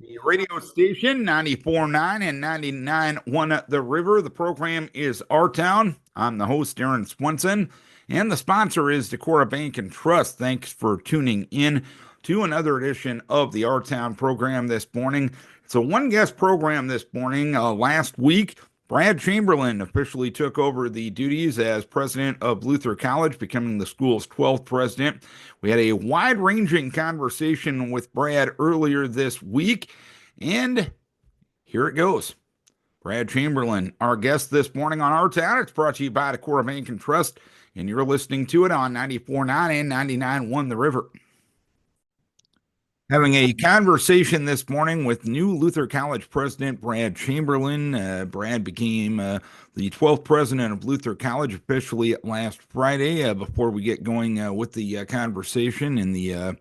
The radio station 94.9 and 99.1 The River. The program is Our Town. I'm the host, Aaron Swenson, and the sponsor is Decorah Bank and Trust. Thanks for tuning in to another edition of the Our Town program this morning. It's a one guest program this morning. Last week, Brad Chamberlain officially took over the duties as president of Luther College, becoming the school's 12th president. We had a wide ranging conversation with Brad earlier this week, and here it goes. Brad Chamberlain, our guest this morning on Our Town. It's brought to you by Decorah Bank and Trust, and you're listening to it on 94.9 and 99.1 The River. Having a conversation this morning with new Luther College president Brad Chamberlain. Brad became the 12th president of Luther College officially last Friday. Before we get going with the conversation and the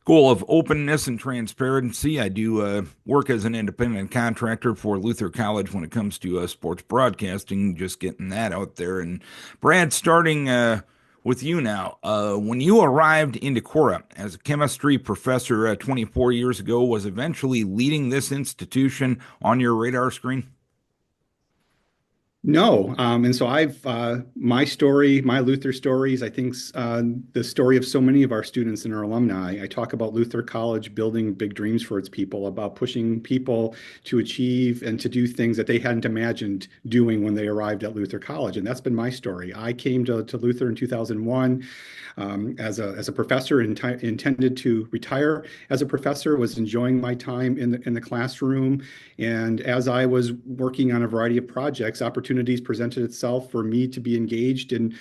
goal of openness and transparency, I do work as an independent contractor for Luther College when it comes to sports broadcasting, just getting that out there. And Brad, starting with you now. When you arrived in Decorah as a chemistry professor 24 years ago, was eventually leading this institution on your radar screen? No, and so my story, my Luther stories, I think the story of so many of our students and our alumni. I talk about Luther College building big dreams for its people, about pushing people to achieve and to do things that they hadn't imagined doing when they arrived at Luther College. And that's been my story. I came to Luther in 2001 as a professor, intended to retire as a professor, was enjoying my time in the classroom. And as I was working on a variety of projects, opportunities presented itself for me to be engaged in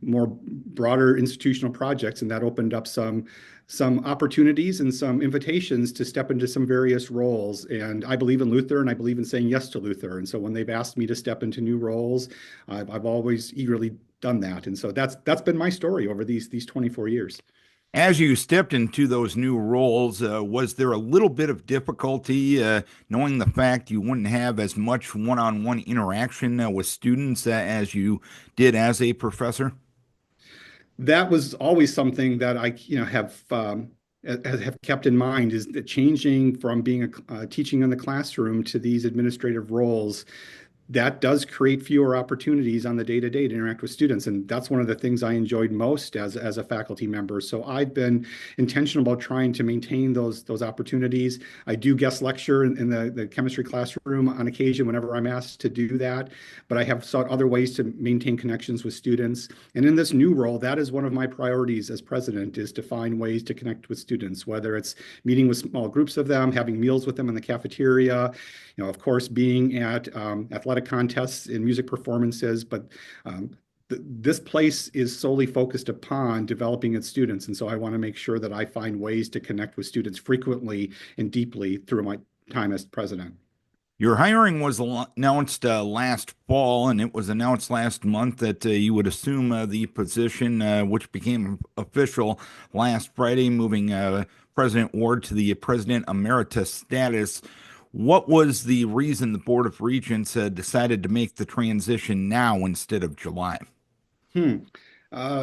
more broader institutional projects, and that opened up some opportunities and some invitations to step into some various roles. And I believe in Luther, and I believe in saying yes to Luther. And so when they've asked me to step into new roles, I've always eagerly done that. And so that's been my story over these 24 years. As you stepped into those new roles, was there a little bit of difficulty knowing the fact you wouldn't have as much one-on-one interaction with students as you did as a professor? That was always something that I, have kept in mind, is that changing from being teaching in the classroom to these administrative roles, that does create fewer opportunities on the day-to-day to interact with students. And that's one of the things I enjoyed most as a faculty member. So I've been intentional about trying to maintain those opportunities. I do guest lecture in the chemistry classroom on occasion whenever I'm asked to do that, but I have sought other ways to maintain connections with students. And in this new role, that is one of my priorities as president, is to find ways to connect with students, whether it's meeting with small groups of them, having meals with them in the cafeteria, of course, being at athletic contests and music performances, but this place is solely focused upon developing its students. And so I want to make sure that I find ways to connect with students frequently and deeply through my time as president. Your hiring was announced last fall, and it was announced last month that you would assume the position, which became official last Friday, moving President Ward to the President Emeritus status. What was the reason the Board of Regents decided to make the transition now instead of July? Hmm.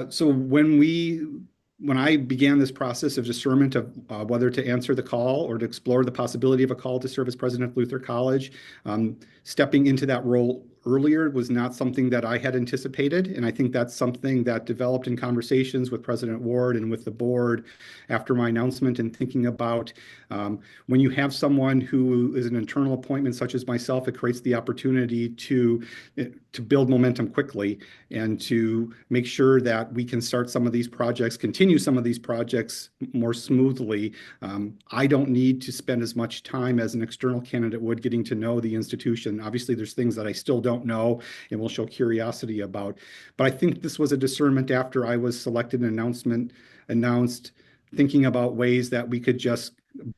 So when I began this process of discernment of whether to answer the call or to explore the possibility of a call to serve as president of Luther College, stepping into that role earlier was not something that I had anticipated. And I think that's something that developed in conversations with President Ward and with the board after my announcement, and thinking about when you have someone who is an internal appointment, such as myself, it creates the opportunity to build momentum quickly and to make sure that we can start some of these projects, continue some of these projects more smoothly. I don't need to spend as much time as an external candidate would getting to know the institution. Obviously, there's things that I still don't know and will show curiosity about. But I think this was a discernment after I was selected, an announced, thinking about ways that we could just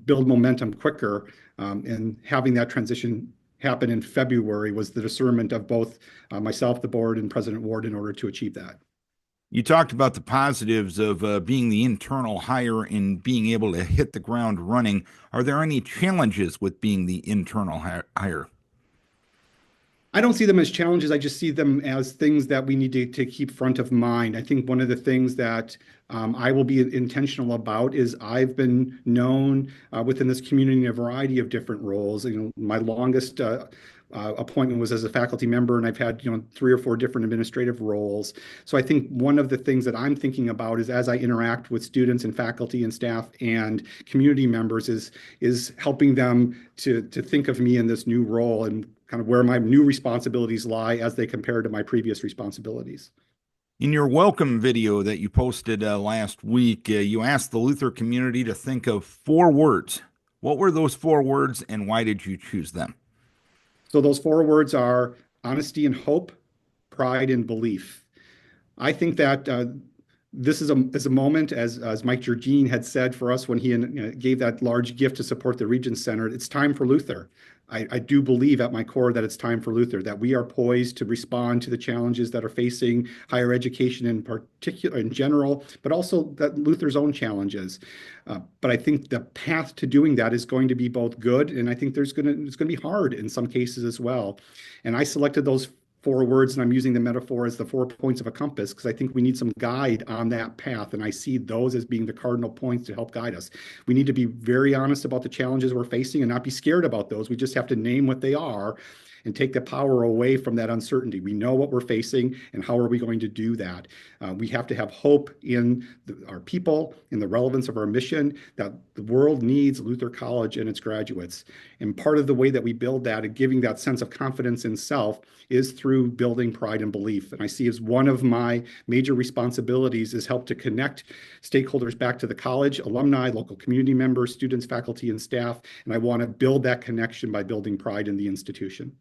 build momentum quicker, and having that transition happen in February was the discernment of both myself, the board, and President Ward in order to achieve that. You talked about the positives of being the internal hire and being able to hit the ground running. Are there any challenges with being the internal hire? I don't see them as challenges. I just see them as things that we need to keep front of mind. I think one of the things that I will be intentional about is I've been known within this community in a variety of different roles. My longest appointment was as a faculty member, and I've had, 3 or 4 different administrative roles. So I think one of the things that I'm thinking about is as I interact with students and faculty and staff and community members is helping them to think of me in this new role and kind of where my new responsibilities lie as they compare to my previous responsibilities. In your welcome video that you posted last week, you asked the Luther community to think of 4 words. What were those 4 words, and why did you choose them? So those 4 words are honesty and hope, pride and belief. I think that this is a moment, as Mike Georgine had said for us when he gave that large gift to support the Region Center. It's time for Luther. I do believe at my core that it's time for Luther, that we are poised to respond to the challenges that are facing higher education in particular, in general, but also that Luther's own challenges. But I think the path to doing that is going to be both good, and I think it's going to be hard in some cases as well. And I selected those 4 words, and I'm using the metaphor as the 4 points of a compass because I think we need some guide on that path. And I see those as being the cardinal points to help guide us. We need to be very honest about the challenges we're facing and not be scared about those. We just have to name what they are and take the power away from that uncertainty. We know what we're facing, and how are we going to do that? We have to have hope in our people, in the relevance of our mission, that the world needs Luther College and its graduates. And part of the way that we build that and giving that sense of confidence in self is through building pride and belief. And I see as one of my major responsibilities is help to connect stakeholders back to the college, alumni, local community members, students, faculty, and staff. And I want to build that connection by building pride in the institution.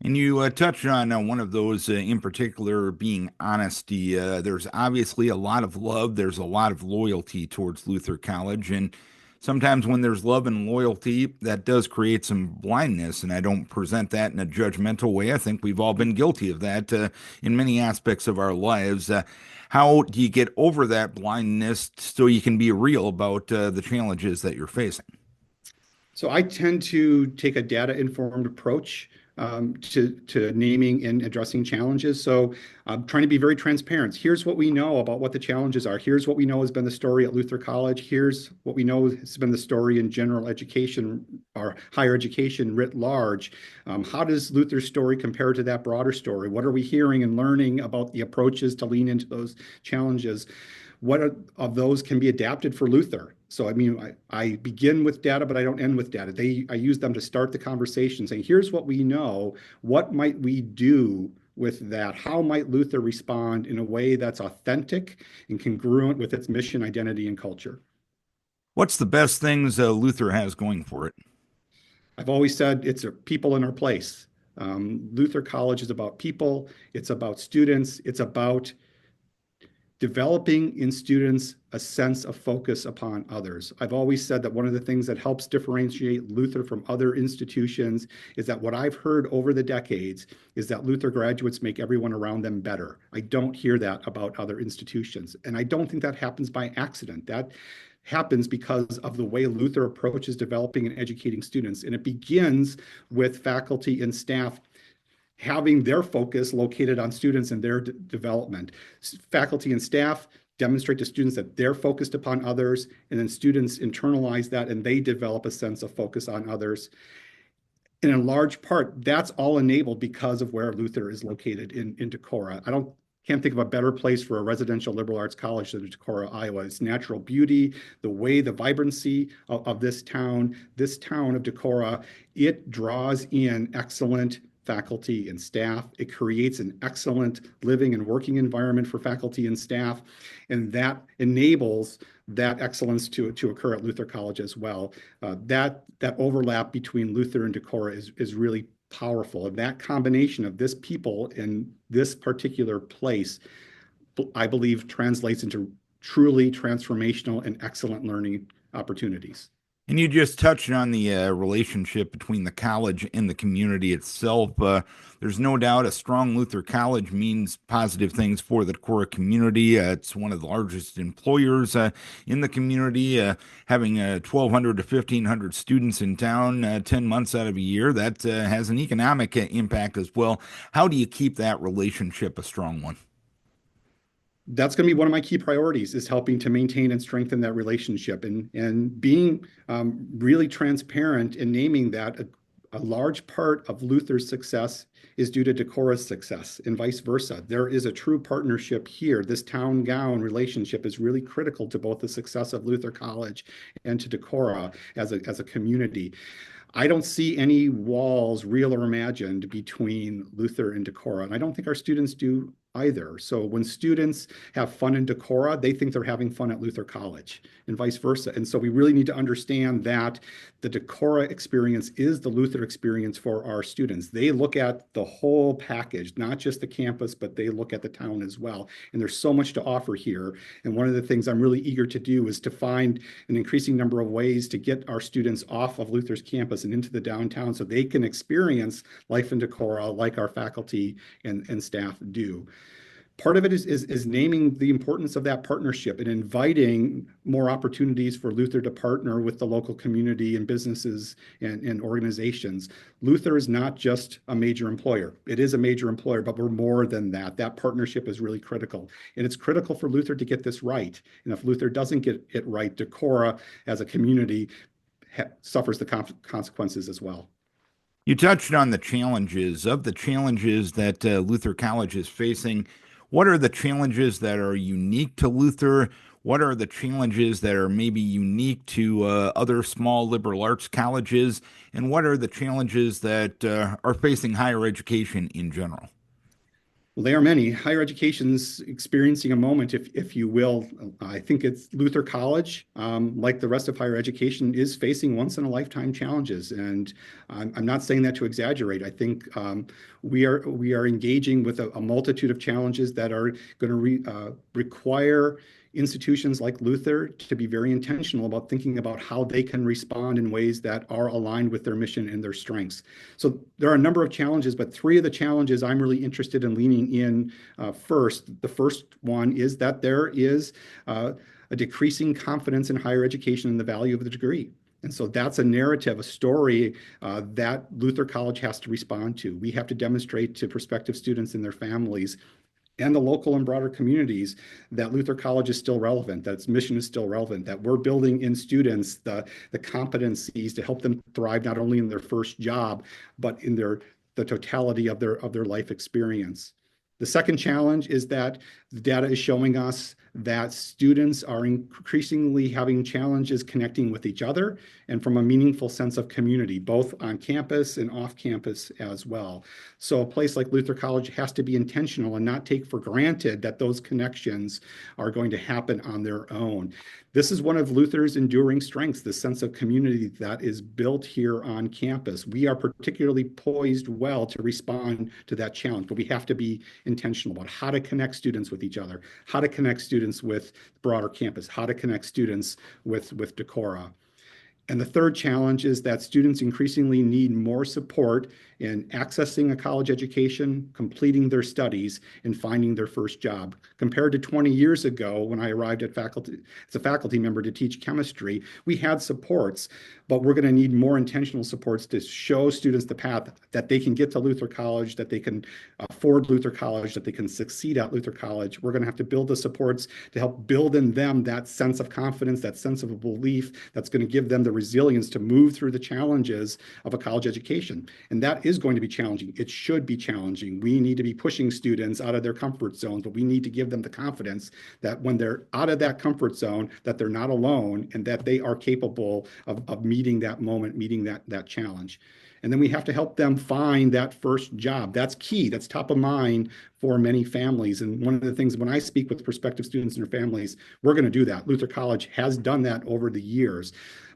And you touched on one of those in particular being honesty. There's obviously a lot of love, there's a lot of loyalty towards Luther College. And sometimes when there's love and loyalty, that does create some blindness. And I don't present that in a judgmental way. I think we've all been guilty of that in many aspects of our lives. How do you get over that blindness so you can be real about the challenges that you're facing? So I tend to take a data-informed approach to naming and addressing challenges. So I'm trying to be very transparent. Here's what we know about what the challenges are. Here's what we know has been the story at Luther College. Here's what we know has been the story in general education or higher education writ large. How does Luther's story compare to that broader story? What are we hearing and learning about the approaches to lean into those challenges? Of those can be adapted for Luther? So, I mean, I begin with data, but I don't end with data. I use them to start the conversation saying, here's what we know. What might we do with that? How might Luther respond in a way that's authentic and congruent with its mission, identity, and culture? What's the best things Luther has going for it? I've always said it's a people in our place. Luther College is about people. It's about students. It's about developing in students a sense of focus upon others. I've always said that one of the things that helps differentiate Luther from other institutions is that what I've heard over the decades is that Luther graduates make everyone around them better. I don't hear that about other institutions. And I don't think that happens by accident. That happens because of the way Luther approaches developing and educating students. And it begins with faculty and staff having their focus located on students and their development. Faculty and staff demonstrate to students that they're focused upon others, and then students internalize that and they develop a sense of focus on others. And in large part, that's all enabled because of where Luther is located in Decorah. Can't think of a better place for a residential liberal arts college than Decorah, Iowa. Its natural beauty, the vibrancy of this town of Decorah, it draws in excellent faculty and staff. It creates an excellent living and working environment for faculty and staff, and that enables that excellence to occur at Luther College as well. That overlap between Luther and Decorah is really powerful, and that combination of this people in this particular place, I believe, translates into truly transformational and excellent learning opportunities. And you just touched on the relationship between the college and the community itself. There's no doubt a strong Luther College means positive things for the Decorah community. It's one of the largest employers in the community, having 1,200 to 1,500 students in town 10 months out of a year. That has an economic impact as well. How do you keep that relationship a strong one? That's going to be one of my key priorities is helping to maintain and strengthen that relationship and being really transparent in naming that a large part of Luther's success is due to Decorah's success and vice versa. There is a true partnership here. This town-gown relationship is really critical to both the success of Luther College and to Decorah as a community. I don't see any walls, real or imagined, between Luther and Decorah, and I don't think our students do either. So when students have fun in Decorah, they think they're having fun at Luther College and vice versa. And so we really need to understand that the Decorah experience is the Luther experience for our students. They look at the whole package, not just the campus, but they look at the town as well. And there's so much to offer here. And one of the things I'm really eager to do is to find an increasing number of ways to get our students off of Luther's campus and into the downtown so they can experience life in Decorah like our faculty and staff do. Part of it is naming the importance of that partnership and inviting more opportunities for Luther to partner with the local community and businesses and organizations. Luther is not just a major employer. It is a major employer, but we're more than that. That partnership is really critical. And it's critical for Luther to get this right. And if Luther doesn't get it right, Decorah as a community suffers the consequences as well. You touched on the challenges that Luther College is facing. What are the challenges that are unique to Luther? What are the challenges that are maybe unique to other small liberal arts colleges? And what are the challenges that are facing higher education in general? Well, there are many. Higher education's experiencing a moment, if you will. I think it's Luther College, like the rest of higher education, is facing once in a lifetime challenges. And I'm not saying that to exaggerate. I think we are engaging with a multitude of challenges that are going to require institutions like Luther to be very intentional about thinking about how they can respond in ways that are aligned with their mission and their strengths. So there are a number of challenges, but three of the challenges I'm really interested in leaning in first. The first one is that there is a decreasing confidence in higher education and the value of the degree. And so that's a narrative, a story that Luther College has to respond to. We have to demonstrate to prospective students and their families and the local and broader communities that Luther College is still relevant, that its mission is still relevant, that we're building in students the competencies to help them thrive not only in their first job, but in the totality of their life experience. The second challenge is that the data is showing us that students are increasingly having challenges connecting with each other and from a meaningful sense of community, both on campus and off campus as well. So a place like Luther College has to be intentional and not take for granted that those connections are going to happen on their own. This is one of Luther's enduring strengths, the sense of community that is built here on campus. We are particularly poised well to respond to that challenge, but we have to be intentional about how to connect students with each other, how to connect students with broader campus, how to connect students with Decorah. And the third challenge is that students increasingly need more support in accessing a college education, completing their studies, and finding their first job. Compared to 20 years ago, when I arrived at faculty as a faculty member to teach chemistry, we had supports, but we're going to need more intentional supports to show students the path that they can get to Luther College, that they can afford Luther College, that they can succeed at Luther College. We're going to have to build the supports to help build in them that sense of confidence, that sense of a belief that's going to give them the resilience to move through the challenges of a college education. And that is going to be challenging. It should be challenging. We need to be pushing students out of their comfort zones, but we need to give them the confidence that when they're out of that comfort zone, that they're not alone and that they are capable of meeting that moment, meeting that challenge. And then we have to help them find that first job. That's key. That's top of mind for many families. And one of the things when I speak with prospective students and their families, we're going to do that. Luther College has done that over the years.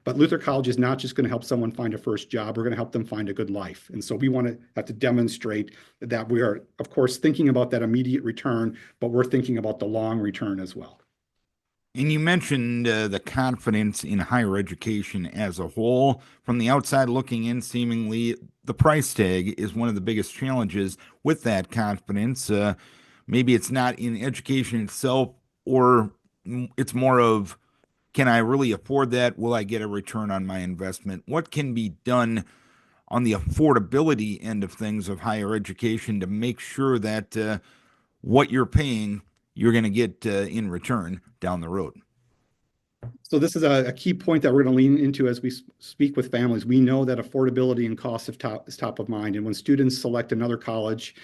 But Luther College is not just going to help someone find a first job. We're going to help them find a good life. And so we want to have to demonstrate that we are, of course, thinking about that immediate return, but we're thinking about the long return as well. And you mentioned the confidence in higher education as a whole. From the outside looking in, seemingly the price tag is one of the biggest challenges with that confidence. Maybe it's not in education itself, or it's more of, can I really afford that? Will I get a return on my investment? What can be done on the affordability end of things of higher education to make sure that what you're paying, you're going to get in return down the road? So this is a key point that we're going to lean into as we speak with families. We know that affordability and cost is top of mind. And when students select another college,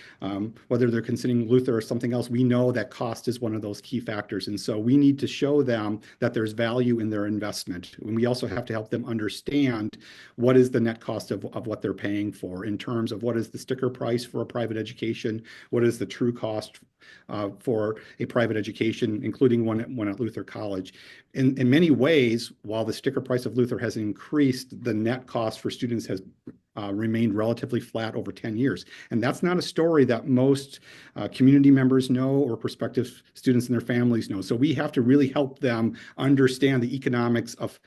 whether they're considering Luther or something else, we know that cost is one of those key factors. And so we need to show them that there's value in their investment. And we also have to help them understand what is the net cost of what they're paying for in terms of what is the sticker price for a private education, what is the true cost for a private education, including one at Luther College. In many ways, while the sticker price of Luther has increased, the net cost for students has remained relatively flat over 10 years. And that's not a story that most community members know or prospective students and their families know. So we have to really help them understand the economics of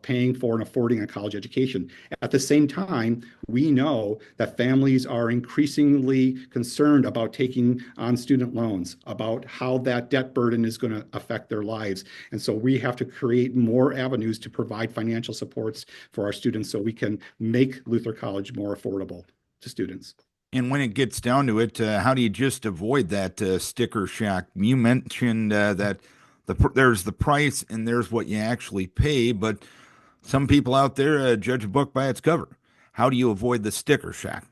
paying for and affording a college education. At the same time, we know that families are increasingly concerned about taking on student loans, about how that debt burden is going to affect their lives. And so we have to create more avenues to provide financial supports for our students so we can make Luther College more affordable to students. And when it gets down to it, how do you just avoid that sticker shock? You mentioned that there's the price and there's what you actually pay, but some people out there judge a book by its cover. How do you avoid the sticker shock?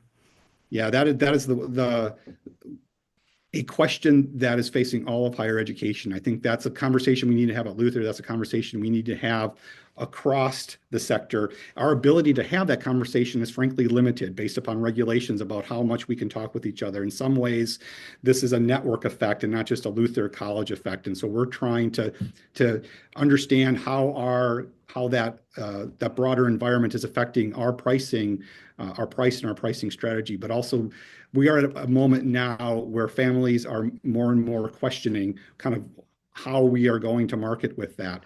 Yeah, that is the a question that is facing all of higher education. I think that's a conversation we need to have at Luther. That's a conversation we need to have across the sector. Our ability to have that conversation is frankly limited based upon regulations about how much we can talk with each other. In some ways, this is a network effect and not just a Luther College effect. And so we're trying to understand how that broader environment is affecting our pricing, our price and our pricing strategy, but also we are at a moment now where families are more and more questioning kind of how we are going to market with that.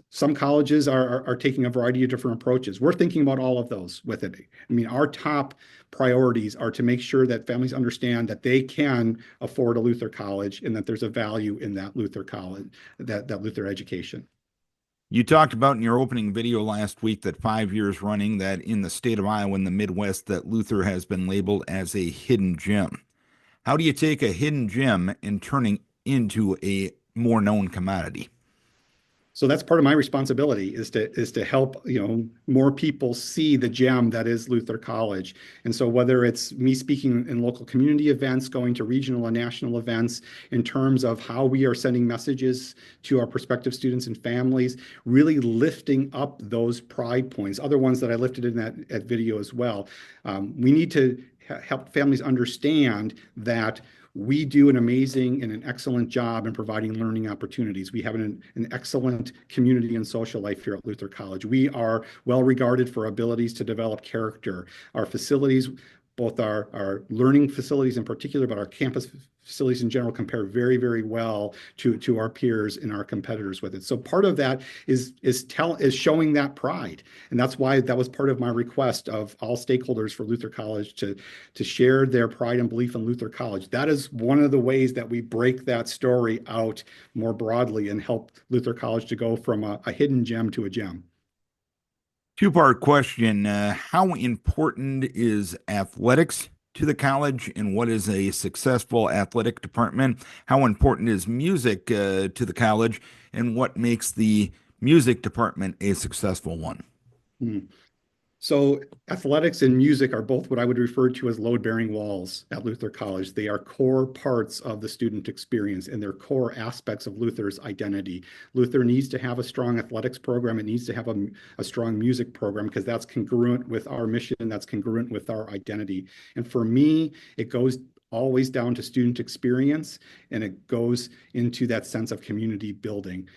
Some colleges are taking a variety of different approaches. We're thinking about all of those with it. I mean, our top priorities are to make sure that families understand that they can afford a Luther college and that there's a value in that Luther college, that Luther education. You talked about in your opening video last week that 5 years running, that in the state of Iowa in the Midwest, that Luther has been labeled as a hidden gem. How do you take a hidden gem and turning into a more known commodity? So that's part of my responsibility is to help, more people see the gem that is Luther College. And so whether it's me speaking in local community events, going to regional and national events in terms of how we are sending messages to our prospective students and families, really lifting up those pride points, other ones that I lifted in that video as well. We need to help families understand that we do an amazing and an excellent job in providing learning opportunities. We have an excellent community and social life here at Luther College. We are well regarded for abilities to develop character. Our facilities, both our learning facilities in particular, but our campus facilities in general compare very, very well to our peers and our competitors with it. So part of that is showing that pride. And that's why that was part of my request of all stakeholders for Luther College to share their pride and belief in Luther College. That is one of the ways that we break that story out more broadly and help Luther College to go from a hidden gem to a gem. Two-part question. How important is athletics to the college, and what is a successful athletic department? How important is music to the college, and what makes the music department a successful one? Hmm. So athletics and music are both what I would refer to as load-bearing walls at Luther College. They are core parts of the student experience and they're core aspects of Luther's identity. Luther needs to have a strong athletics program. It needs to have a strong music program because that's congruent with our mission, that's congruent with our identity. And for me, it goes always down to student experience and it goes into that sense of community building.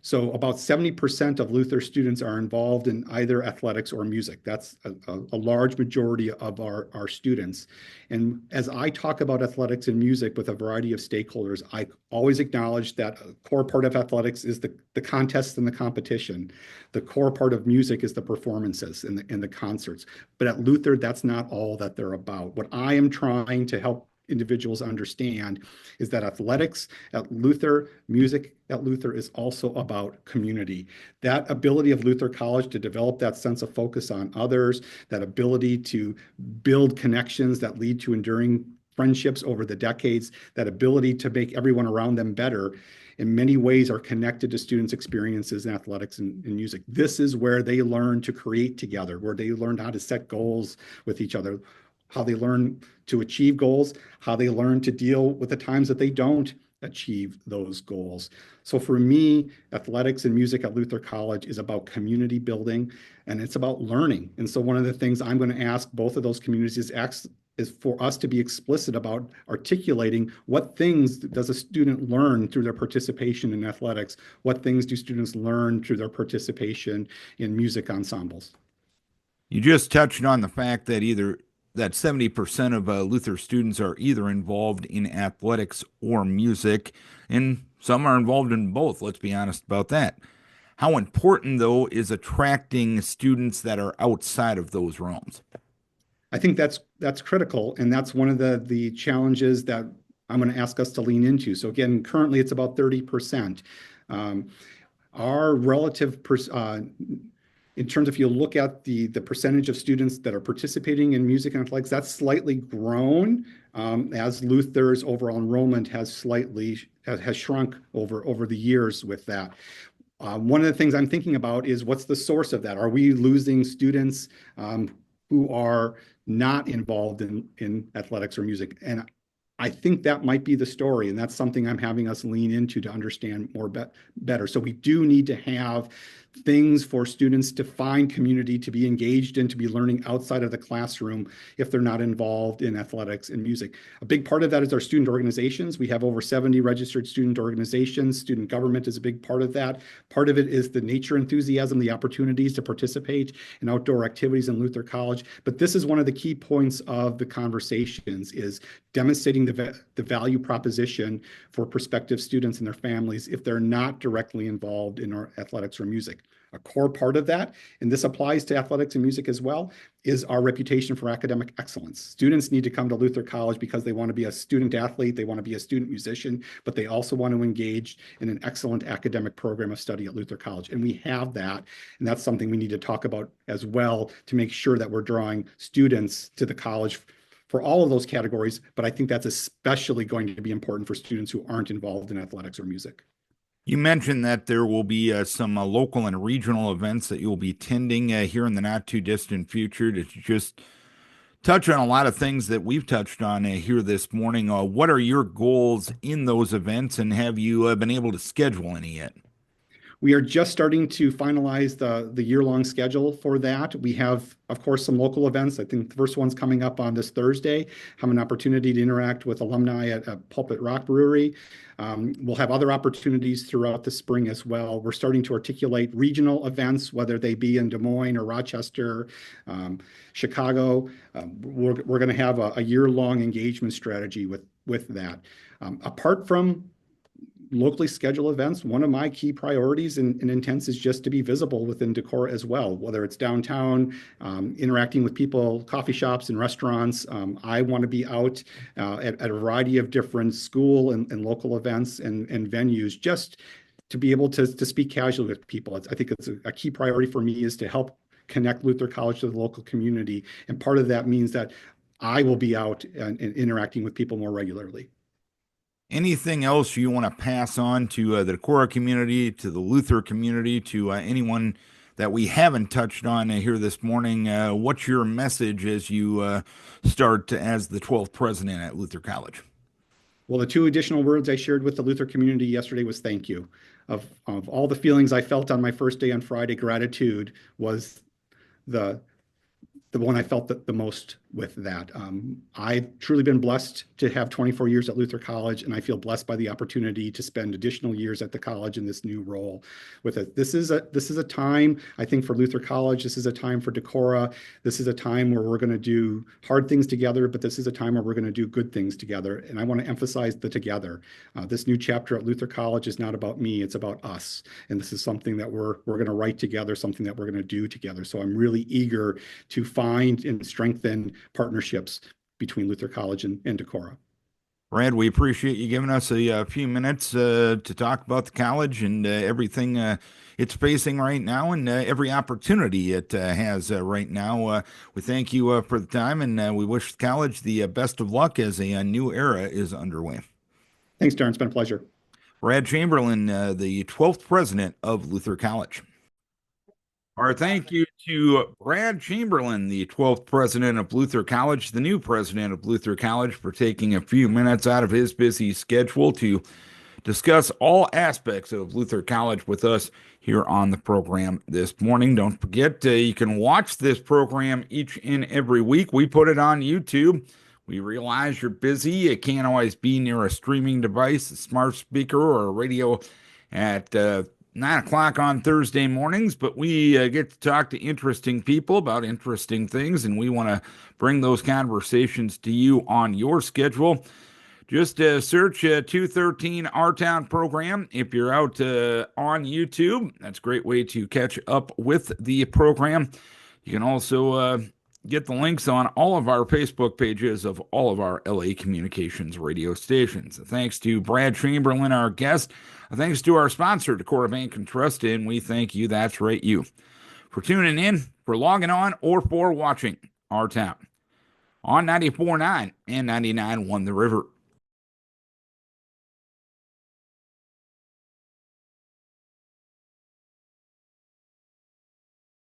So about 70% of Luther students are involved in either athletics or music. That's a large majority of our students. And as I talk about athletics and music with a variety of stakeholders, I always acknowledge that a core part of athletics is the contests and the competition. The core part of music is the performances and the concerts. But at Luther, that's not all that they're about. What I am trying to help individuals understand is that athletics at Luther, music at Luther is also about community. That ability of Luther College to develop that sense of focus on others, that ability to build connections that lead to enduring friendships over the decades, that ability to make everyone around them better, in many ways are connected to students' experiences in athletics and music. This is where they learn to create together, where they learn how to set goals with each other, how they learn to achieve goals, how they learn to deal with the times that they don't achieve those goals. So for me, athletics and music at Luther College is about community building and it's about learning. And so one of the things I'm going to ask both of those communities is for us to be explicit about articulating what things does a student learn through their participation in athletics? What things do students learn through their participation in music ensembles? You just touched on the fact that either that 70% of Luther students are either involved in athletics or music, and some are involved in both. Let's be honest about that. How important, though, is attracting students that are outside of those realms? I think that's critical, and that's one of the challenges that I'm going to ask us to lean into. So again, currently it's about 30%. Our relative in terms of if you look at the percentage of students that are participating in music and athletics, that's slightly grown as Luther's overall enrollment has shrunk over the years with that. One of the things I'm thinking about is what's the source of that? Are we losing students who are not involved in athletics or music? And I think that might be the story, and that's something I'm having us lean into to understand better. So we do need to have things for students to find community, to be engaged in, to be learning outside of the classroom if they're not involved in athletics and music. A big part of that is our student organizations. We have over 70 registered student organizations. Student government is a big part of that. Part of it is the nature enthusiasm, the opportunities to participate in outdoor activities in Luther College. But this is one of the key points of the conversations is demonstrating the value proposition for prospective students and their families if they're not directly involved in our athletics or music. A core part of that, and this applies to athletics and music as well, is our reputation for academic excellence. Students need to come to Luther College because they want to be a student athlete, they want to be a student musician, but they also want to engage in an excellent academic program of study at Luther College. And we have that, and that's something we need to talk about as well to make sure that we're drawing students to the college for all of those categories, but I think that's especially going to be important for students who aren't involved in athletics or music. You mentioned that there will be some local and regional events that you'll be attending here in the not too distant future. Did you just touch on a lot of things that we've touched on here this morning? What are your goals in those events, and have you been able to schedule any yet? We are just starting to finalize the year-long schedule for that. We have, of course, some local events. I think the first one's coming up on this Thursday. Have an opportunity to interact with alumni at Pulpit Rock Brewery. We'll have other opportunities throughout the spring as well. We're starting to articulate regional events, whether they be in Des Moines or Rochester, Chicago. We're going to have a year-long engagement strategy with that. Apart from locally scheduled events, one of my key priorities and intents is just to be visible within Decorah as well, whether it's downtown, interacting with people, coffee shops and restaurants. I want to be out at a variety of different school and local events and venues just to be able to speak casually with people. I think it's a key priority for me is to help connect Luther College to the local community. And part of that means that I will be out and interacting with people more regularly. Anything else you want to pass on to the Decorah community, to the Luther community, to anyone that we haven't touched on here this morning? What's your message as you start as the 12th president at Luther College? Well, the two additional words I shared with the Luther community yesterday was thank you. Of all the feelings I felt on my first day on Friday, gratitude was the one I felt the with that. I've truly been blessed to have 24 years at Luther College, and I feel blessed by the opportunity to spend additional years at the college in this new role with it. This is a time, I think, for Luther College. This is a time for Decorah. This is a time where we're going to do hard things together, but this is a time where we're going to do good things together. And I want to emphasize the together. This new chapter at Luther College is not about me, it's about us. And this is something that we're going to write together, something that we're going to do together. So I'm really eager to find and strengthen partnerships between Luther College and Decorah. Brad, we appreciate you giving us a few minutes to talk about the college and everything it's facing right now and every opportunity it has right now. We thank you for the time and we wish the college the best of luck as a new era is underway. Thanks, Darren. It's been a pleasure. Brad Chamberlain, the 12th president of Luther College. Our thank you to Brad Chamberlain, the 12th president of Luther College, the new president of Luther College, for taking a few minutes out of his busy schedule to discuss all aspects of Luther College with us here on the program this morning. Don't forget, you can watch this program each and every week. We put it on YouTube. We realize you're busy. You can't always be near a streaming device, a smart speaker, or a radio at 9 o'clock on Thursday mornings, but we get to talk to interesting people about interesting things, and we want to bring those conversations to you on your schedule. Just search 213 Our Town program if you're out on YouTube. That's a great way to catch up with the program. You can also get the links on all of our Facebook pages of all of our LA Communications radio stations. Thanks to Brad Chamberlain, our guest. Thanks to our sponsor, Decorah Bank and Trust, and we thank you, that's right, you, for tuning in, for logging on, or for watching Our Town on 94.9 and 99.1 The River.